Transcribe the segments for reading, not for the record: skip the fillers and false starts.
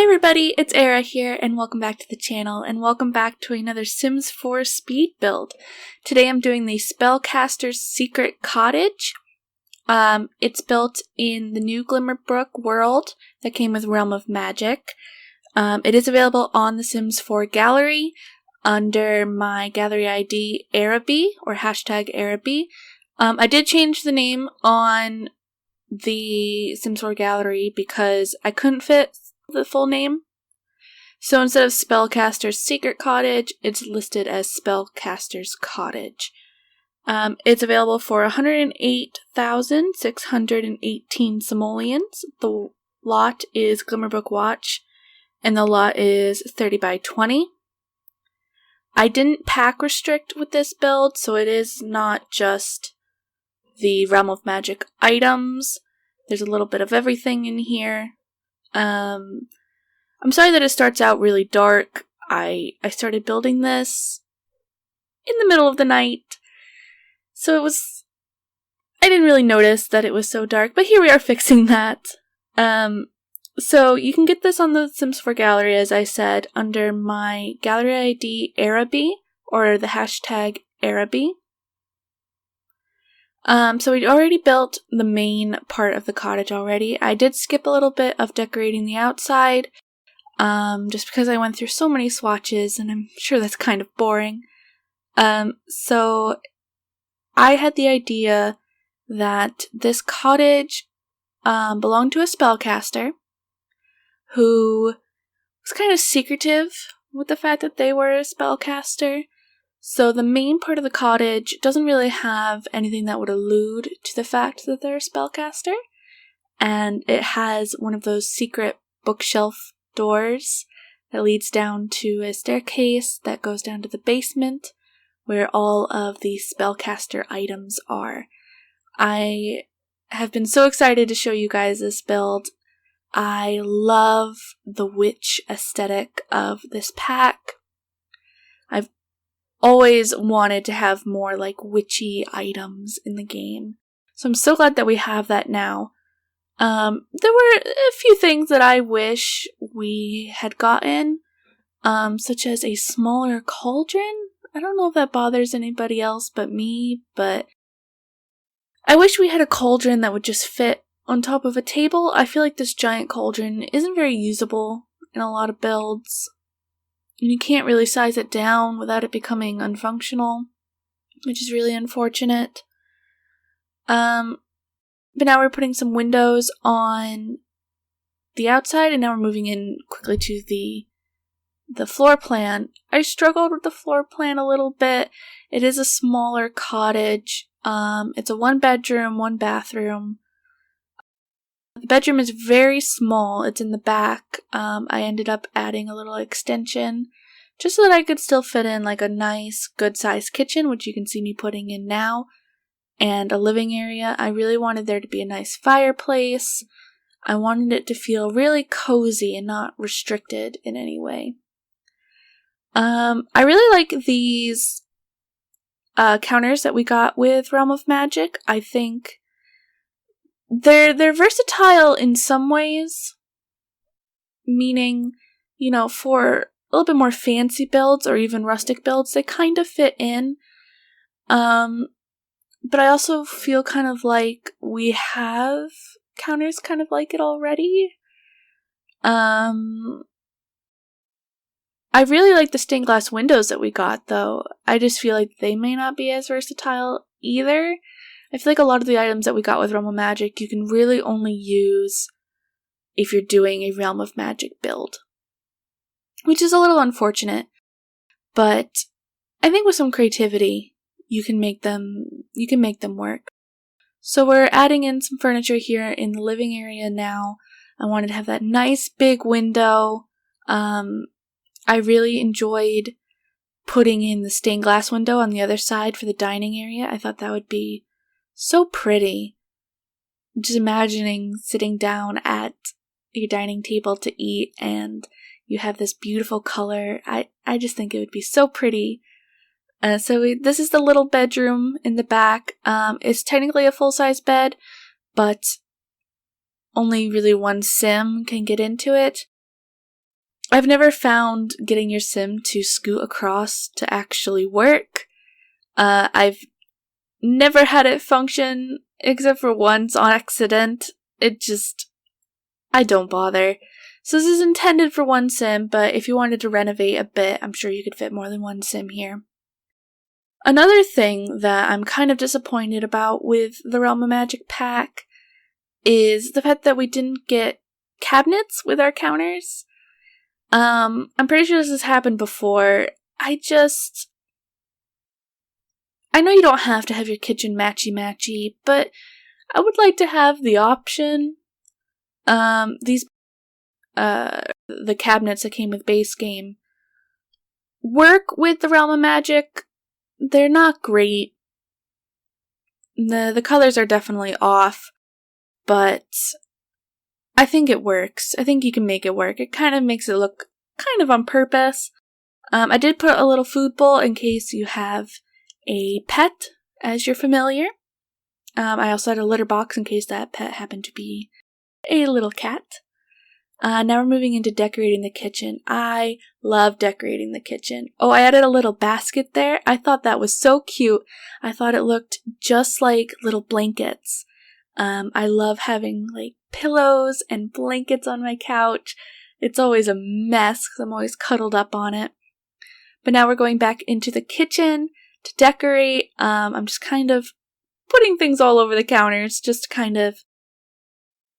everybody, it's Era here, and welcome back to the channel, and welcome back to another Sims 4 speed build. Today I'm doing the Spellcaster's Secret Cottage. It's built in the new Glimmerbrook world that came with Realm of Magic. It is available on the Sims 4 gallery under my gallery ID Araby, or hashtag Araby. I did change the name on the Sims 4 gallery because I couldn't fit the full name. So instead of Spellcaster's Secret Cottage, it's listed as Spellcaster's Cottage. It's available for 108,618 simoleons. The lot is Glimmerbrook Watch, and the lot is 30 by 20. I didn't pack restrict with this build, so it is not just the Realm of Magic items. There's a little bit of everything in here. I'm sorry that it starts out really dark. I started building this in the middle of the night, so I didn't really notice that it was so dark, but here we are fixing that. So you can get this on the Sims 4 gallery, as I said, under my gallery ID Araby, or the hashtag Araby. So we already built the main part of the cottage already. I did skip a little bit of decorating the outside, just because I went through so many swatches, and I'm sure that's kind of boring. So I had the idea that this cottage belonged to a spellcaster who was kind of secretive with the fact that they were a spellcaster. So the main part of the cottage doesn't really have anything that would allude to the fact that they're a spellcaster. And it has one of those secret bookshelf doors that leads down to a staircase that goes down to the basement where all of the spellcaster items are. I have been so excited to show you guys this build. I love the witch aesthetic of this pack. I've always wanted to have more like witchy items in the game, so I'm so glad that we have that now. There were a few things that I wish we had gotten, such as a smaller cauldron. I don't know if that bothers anybody else but me, but I wish we had a cauldron that would just fit on top of a table. I feel like this giant cauldron isn't very usable in a lot of builds, and you can't really size it down without it becoming unfunctional, which is really unfortunate. But now we're putting some windows on the outside, and now we're moving in quickly to the floor plan. I struggled with the floor plan a little bit. It is a smaller cottage. It's a 1-bedroom, 1-bathroom. The bedroom is very small. It's in the back. I ended up adding a little extension just so that I could still fit in like a nice, good-sized kitchen, which you can see me putting in now, and a living area. I really wanted there to be a nice fireplace. I wanted it to feel really cozy and not restricted in any way. I really like these counters that we got with Realm of Magic. I think they're versatile in some ways, meaning, you know, for a little bit more fancy builds or even rustic builds, they kind of fit in. But I also feel kind of like we have counters kind of like it already. I really like the stained glass windows that we got, though. I just feel like they may not be as versatile either. I feel like a lot of the items that we got with Realm of Magic you can really only use if you're doing a Realm of Magic build, which is a little unfortunate, but I think with some creativity you can make them work. So we're adding in some furniture here in the living area now. I wanted to have that nice big window. I really enjoyed putting in the stained glass window on the other side for the dining area. I thought that would be so pretty. Just imagining sitting down at your dining table to eat and you have this beautiful color. I just think it would be so pretty. This is the little bedroom in the back. It's technically a full-size bed, but only really one sim can get into it. I've never found getting your sim to scoot across to actually work. I've never had it function except for once on accident. I don't bother. So this is intended for one sim, but if you wanted to renovate a bit, I'm sure you could fit more than one sim here. Another thing that I'm kind of disappointed about with the Realm of Magic pack is the fact that we didn't get cabinets with our counters. I'm pretty sure this has happened before. I know you don't have to have your kitchen matchy-matchy, but I would like to have the option. The cabinets that came with base game work with the Realm of Magic. They're not great. The colors are definitely off, but I think it works. I think you can make it work. It kind of makes it look kind of on purpose. I did put a little food bowl in case you have a pet as your familiar. I also had a litter box in case that pet happened to be a little cat. Now we're moving into decorating the kitchen. I love decorating the kitchen. Oh, I added a little basket there. I thought that was so cute. I thought it looked just like little blankets. I love having like pillows and blankets on my couch. It's always a mess because I'm always cuddled up on it. But now we're going back into the kitchen to decorate. I'm just kind of putting things all over the counters just to kind of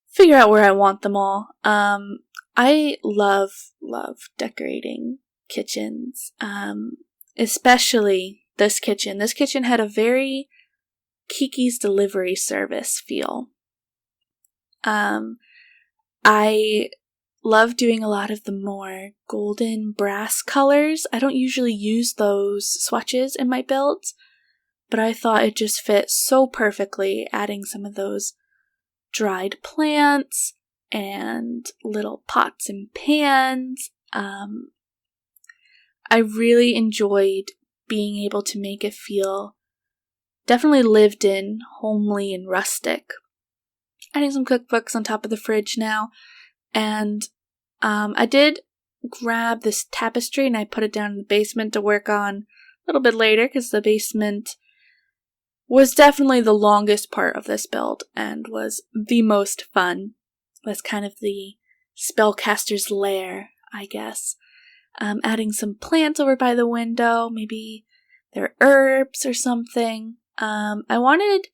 figure out where I want them all. I love decorating kitchens. Especially this kitchen. This kitchen had a very Kiki's Delivery Service feel. I love doing a lot of the more golden brass colors. I don't usually use those swatches in my builds, but I thought it just fit so perfectly, adding some of those dried plants and little pots and pans. I really enjoyed being able to make it feel definitely lived in, homely, and rustic. Adding some cookbooks on top of the fridge now, and I did grab this tapestry and I put it down in the basement to work on a little bit later because the basement was definitely the longest part of this build and was the most fun. Was kind of the spellcaster's lair, I guess. Adding some plants over by the window, maybe they're herbs or something. I wanted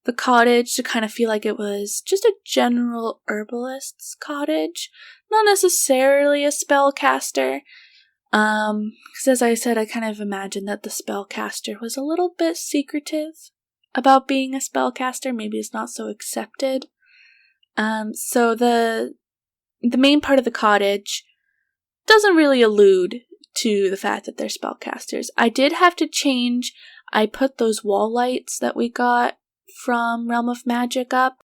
the cottage to kind of feel like it was just a general herbalist's cottage, not necessarily a spellcaster. Because as I said, I kind of imagined that the spellcaster was a little bit secretive about being a spellcaster. Maybe it's not so accepted. So the main part of the cottage doesn't really allude to the fact that they're spellcasters. I did have to change. I put those wall lights that we got from Realm of Magic up.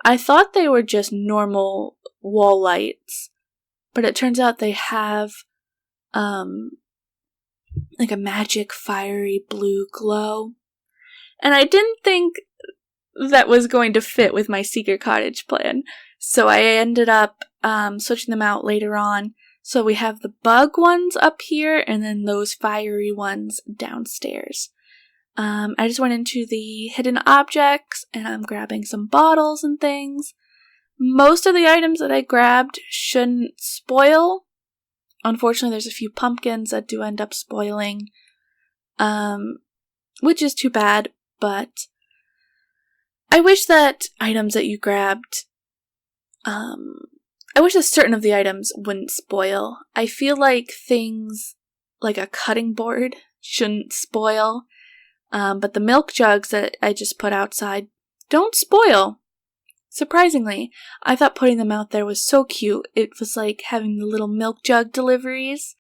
I thought they were just normal wall lights, but it turns out they have like a magic fiery blue glow. And I didn't think that was going to fit with my secret cottage plan. So I ended up switching them out later on. So we have the bug ones up here and then those fiery ones downstairs. I just went into the hidden objects and I'm grabbing some bottles and things. Most of the items that I grabbed shouldn't spoil. Unfortunately, there's a few pumpkins that do end up spoiling, which is too bad, but I wish that items that you grabbed, I wish that certain of the items wouldn't spoil. I feel like things like a cutting board shouldn't spoil, but the milk jugs that I just put outside don't spoil. Surprisingly, I thought putting them out there was so cute. It was like having the little milk jug deliveries.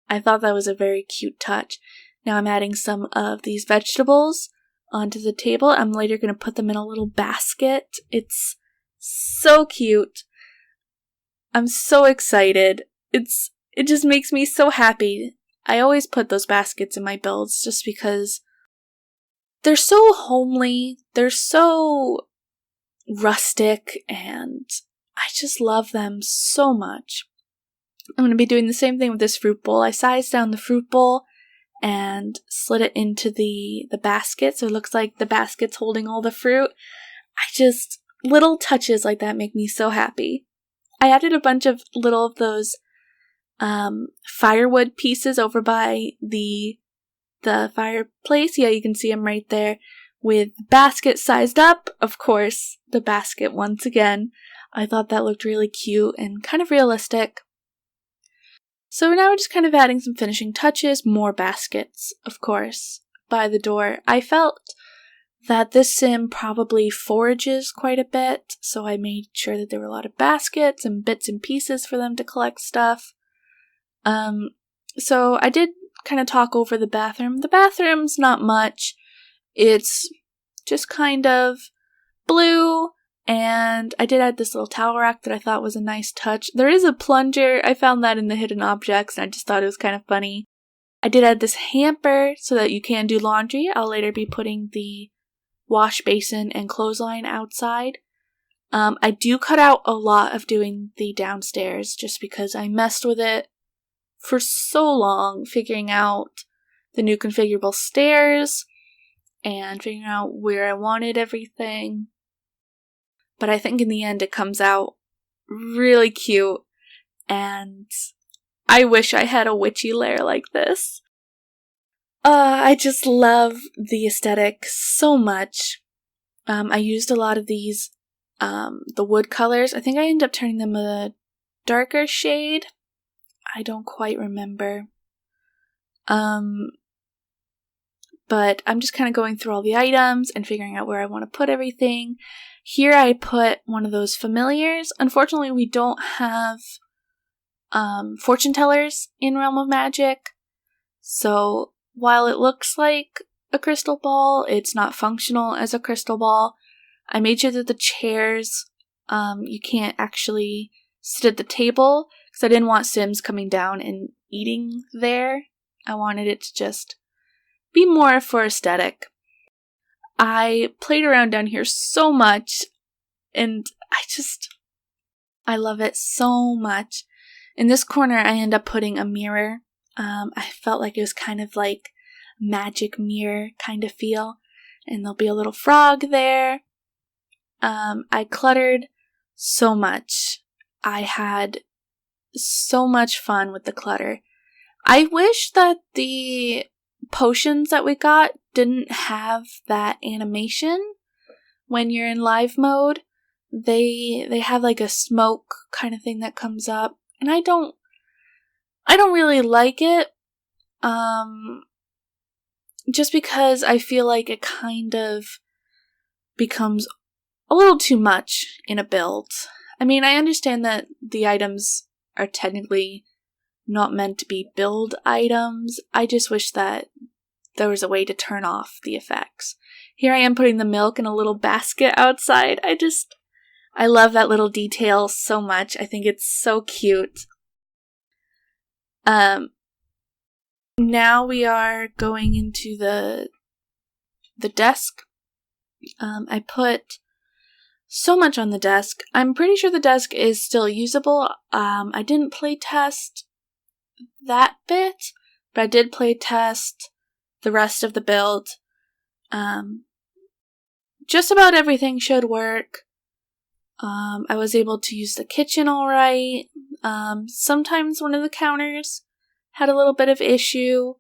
I thought that was a very cute touch. Now I'm adding some of these vegetables onto the table. I'm later going to put them in a little basket. It's so cute. I'm so excited. It just makes me so happy. I always put those baskets in my builds just because they're so homely. They're so rustic and I just love them so much. I'm going to be doing the same thing with this fruit bowl. I sized down the fruit bowl and slid it into the basket, so it looks like the basket's holding all the fruit. Little touches like that make me so happy. I added a bunch of little of those firewood pieces over by the fireplace. Yeah, you can see them right there with basket sized up. Of course, the basket once again. I thought that looked really cute and kind of realistic. So now we're just kind of adding some finishing touches, more baskets, of course, by the door. I felt that this sim probably forages quite a bit, so I made sure that there were a lot of baskets and bits and pieces for them to collect stuff. So I did kind of talk over the bathroom. The bathroom's not much. It's just kind of blue, and I did add this little towel rack that I thought was a nice touch. There is a plunger. I found that in the hidden objects, and I just thought it was kind of funny. I did add this hamper so that you can do laundry. I'll later be putting the wash basin and clothesline outside. I do cut out a lot of doing the downstairs just because I messed with it for so long, figuring out the new configurable stairs and figuring out where I wanted everything. But I think in the end it comes out really cute, and I wish I had a witchy lair like this. I just love the aesthetic so much. I used a lot of these, the wood colors. I think I ended up turning them a darker shade. I don't quite remember. But I'm just kind of going through all the items and figuring out where I want to put everything. Here I put one of those familiars. Unfortunately, we don't have fortune tellers in Realm of Magic. So while it looks like a crystal ball, it's not functional as a crystal ball. I made sure that the chairs, you can't actually sit at the table because I didn't want Sims coming down and eating there. I wanted it to just be more for aesthetic. I played around down here so much, and I love it so much. In this corner, I end up putting a mirror. I felt like it was kind of like magic mirror kind of feel, and there'll be a little frog there. I cluttered so much. I had so much fun with the clutter. I wish that the potions that we got didn't have that animation when you're in live mode. They have like a smoke kind of thing that comes up, and I don't really like it. Just because I feel like it kind of becomes a little too much in a build. I mean, I understand that the items are technically not meant to be build items. I just wish that there was a way to turn off the effects. Here I am putting the milk in a little basket outside. I love that little detail so much. I think it's so cute. Now we are going into the desk. I put so much on the desk. I'm pretty sure the desk is still usable. I didn't play test that bit, but I did play test the rest of the build. Just about everything should work. I was able to use the kitchen all right. Sometimes one of the counters had a little bit of issue,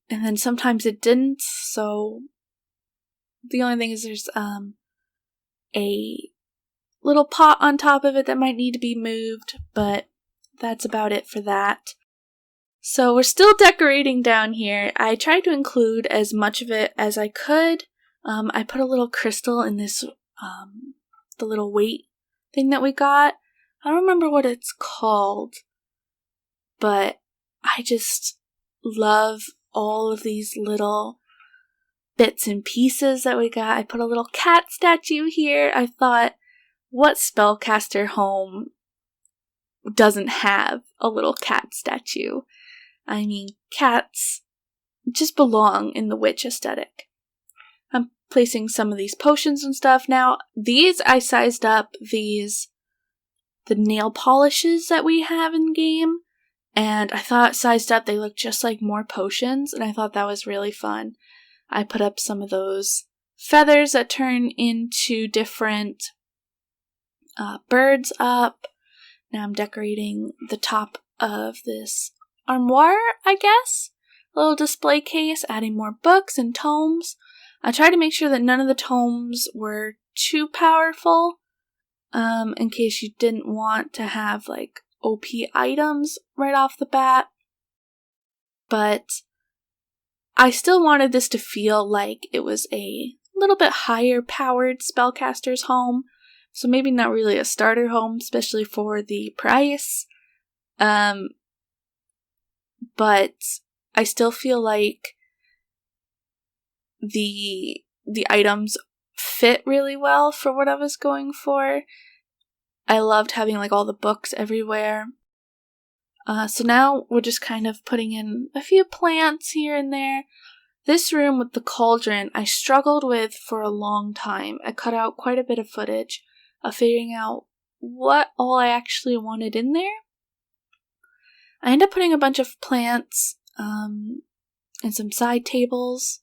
and then sometimes it didn't, so the only thing is there's a little pot on top of it that might need to be moved, but that's about it for that. So we're still decorating down here. I tried to include as much of it as I could. I put a little crystal in this, the little weight thing that we got. I don't remember what it's called, but I just love all of these little bits and pieces that we got. I put a little cat statue here. I thought, what spellcaster home doesn't have a little cat statue? I mean, cats just belong in the witch aesthetic. I'm placing some of these potions and stuff now. These I sized up, the the nail polishes that we have in game. And I thought sized up, they looked just like more potions, and I thought that was really fun. I put up some of those feathers that turn into different birds up. Now I'm decorating the top of this armoire, I guess. A little display case, adding more books and tomes. I tried to make sure that none of the tomes were too powerful, in case you didn't want to have like OP items right off the bat. But I still wanted this to feel like it was a little bit higher powered spellcaster's home. So maybe not really a starter home, especially for the price. But I still feel like the items fit really well for what I was going for. I loved having like all the books everywhere. So now we're just kind of putting in a few plants here and there. This room with the cauldron I struggled with for a long time. I cut out quite a bit of footage of figuring out what all I actually wanted in there. I ended up putting a bunch of plants and some side tables.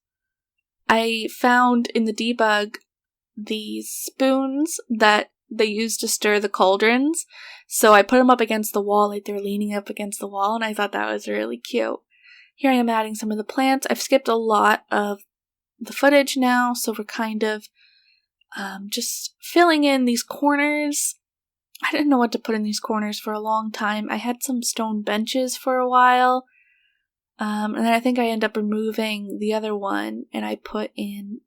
I found in the debug these spoons that they used to stir the cauldrons, so I put them up against the wall, like they're leaning up against the wall, and I thought that was really cute. Here I am adding some of the plants. I've skipped a lot of the footage now, so we're kind of just filling in these corners. I didn't know what to put in these corners for a long time. I had some stone benches for a while, and then I think I ended up removing the other one, and I put in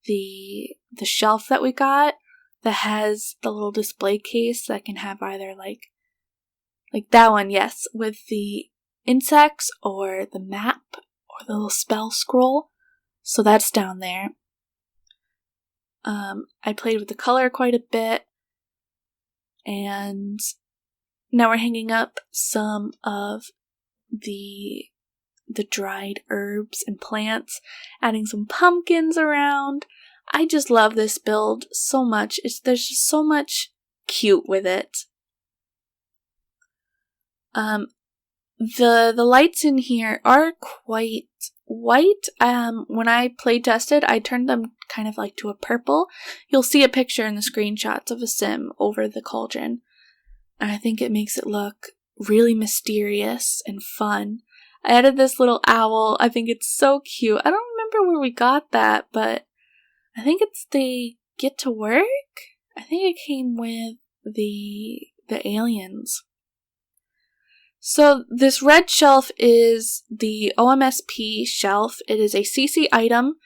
the shelf that we got that has the little display case that can have either like that one, yes, with the insects or the map or the little spell scroll. So that's down there. I played with the color quite a bit, and now we're hanging up some of the dried herbs and plants, adding some pumpkins around. I just love this build so much. There's just so much cute with it. The lights in here are quite white. When I play tested, I turned them kind of like to a purple. You'll see a picture in the screenshots of a sim over the cauldron, and I think it makes it look really mysterious and fun. I added this little owl. I think it's so cute. I don't remember where we got that, but I think it's the Get to Work. I think it came with the aliens. So this red shelf is the OMSP shelf. It is a CC item,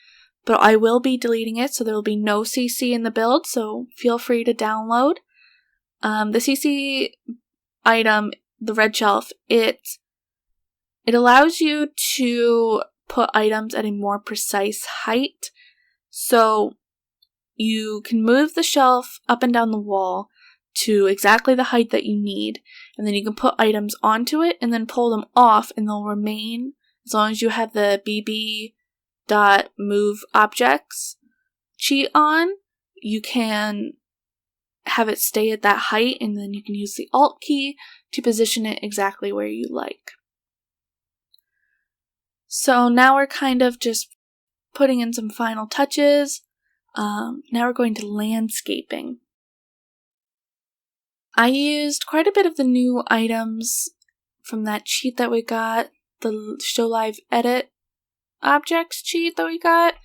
but I will be deleting it, so there will be no CC in the build, so feel free to download. The CC item, the red shelf, it allows you to put items at a more precise height. So you can move the shelf up and down the wall to exactly the height that you need, and then you can put items onto it and then pull them off, and they'll remain as long as you have the bb.moveObjects cheat on. You can have it stay at that height, and then you can use the Alt key to position it exactly where you like. So now we're kind of just putting in some final touches. Now we're going to landscaping. I used quite a bit of the new items from that cheat that we got, the Show Live Edit Objects cheat that we got.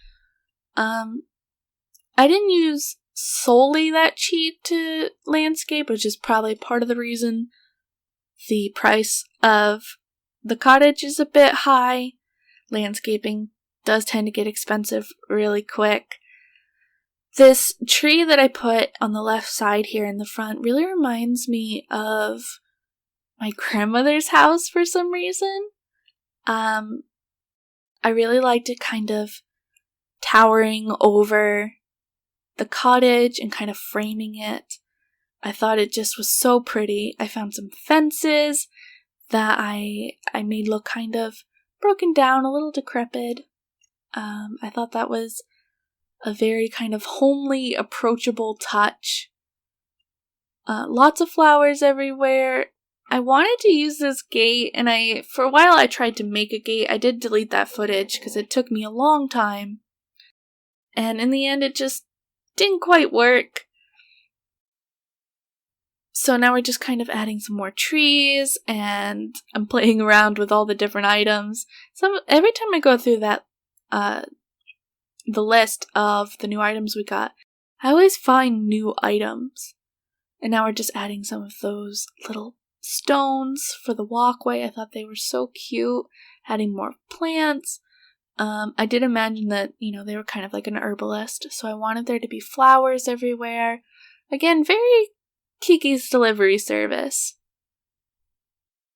I didn't use solely that cheat to landscape, which is probably part of the reason the price of the cottage is a bit high. Landscaping does tend to get expensive really quick. This tree that I put on the left side here in the front really reminds me of my grandmother's house for some reason. I really liked it kind of towering over the cottage and kind of framing it. I thought it just was so pretty. I found some fences that I made look kind of broken down, a little decrepit. I thought that was a very kind of homely, approachable touch. Lots of flowers everywhere. I wanted to use this gate, and for a while I tried to make a gate. I did delete that footage because it took me a long time. And in the end, it just didn't quite work. So now we're just kind of adding some more trees, and I'm playing around with all the different items. So every time I go through that, the list of the new items we got, I always find new items. And now we're just adding some of those little stones for the walkway. I thought they were so cute. Adding more plants. I did imagine that, they were kind of like an herbalist, so I wanted there to be flowers everywhere. Again, very Kiki's Delivery Service.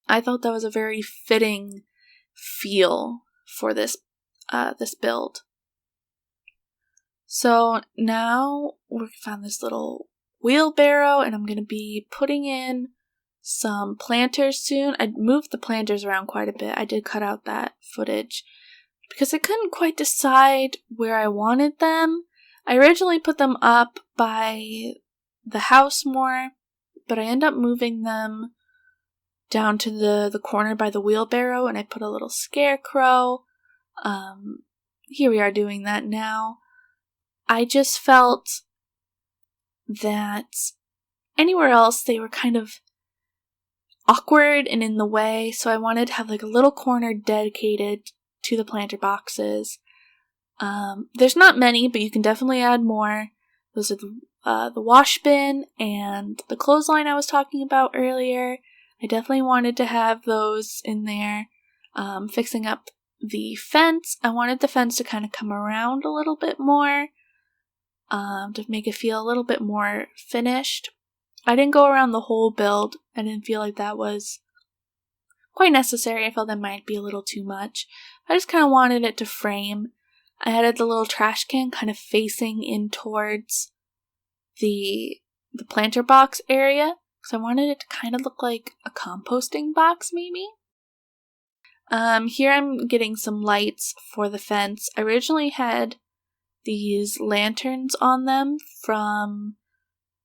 I thought that was a very fitting feel for this build. So now we found this little wheelbarrow, and I'm going to be putting in some planters soon. I moved the planters around quite a bit. I did cut out that footage because I couldn't quite decide where I wanted them. I originally put them up by the house more, but I ended up moving them down to the corner by the wheelbarrow, and I put a little scarecrow. Here we are doing that now. I just felt that anywhere else they were kind of awkward and in the way, so I wanted to have like a little corner dedicated to the planter boxes. There's not many, but you can definitely add more. Those are the wash bin and the clothesline I was talking about earlier. I definitely wanted to have those in there. Fixing up the fence. I wanted the fence to kind of come around a little bit more, to make it feel a little bit more finished. I didn't go around the whole build. I didn't feel like that was quite necessary. I felt that might be a little too much. I just kind of wanted it to frame. I added the little trash can kind of facing in towards the planter box area, because I wanted it to kind of look like a composting box maybe. Here I'm getting some lights for the fence. I originally had these lanterns on them from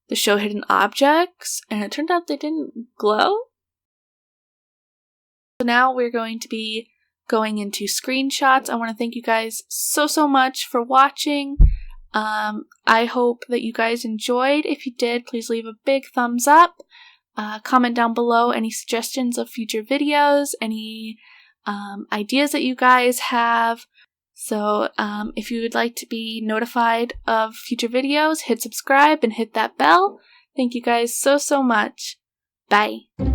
the show Hidden Objects, and it turned out they didn't glow. So now we're going to be going into screenshots. I want to thank you guys so much for watching. I hope that you guys enjoyed. If you did, please leave a big thumbs up. Comment down below any suggestions of future videos, any ideas that you guys have. So if you would like to be notified of future videos, hit subscribe and hit that bell. Thank you guys so much. Bye.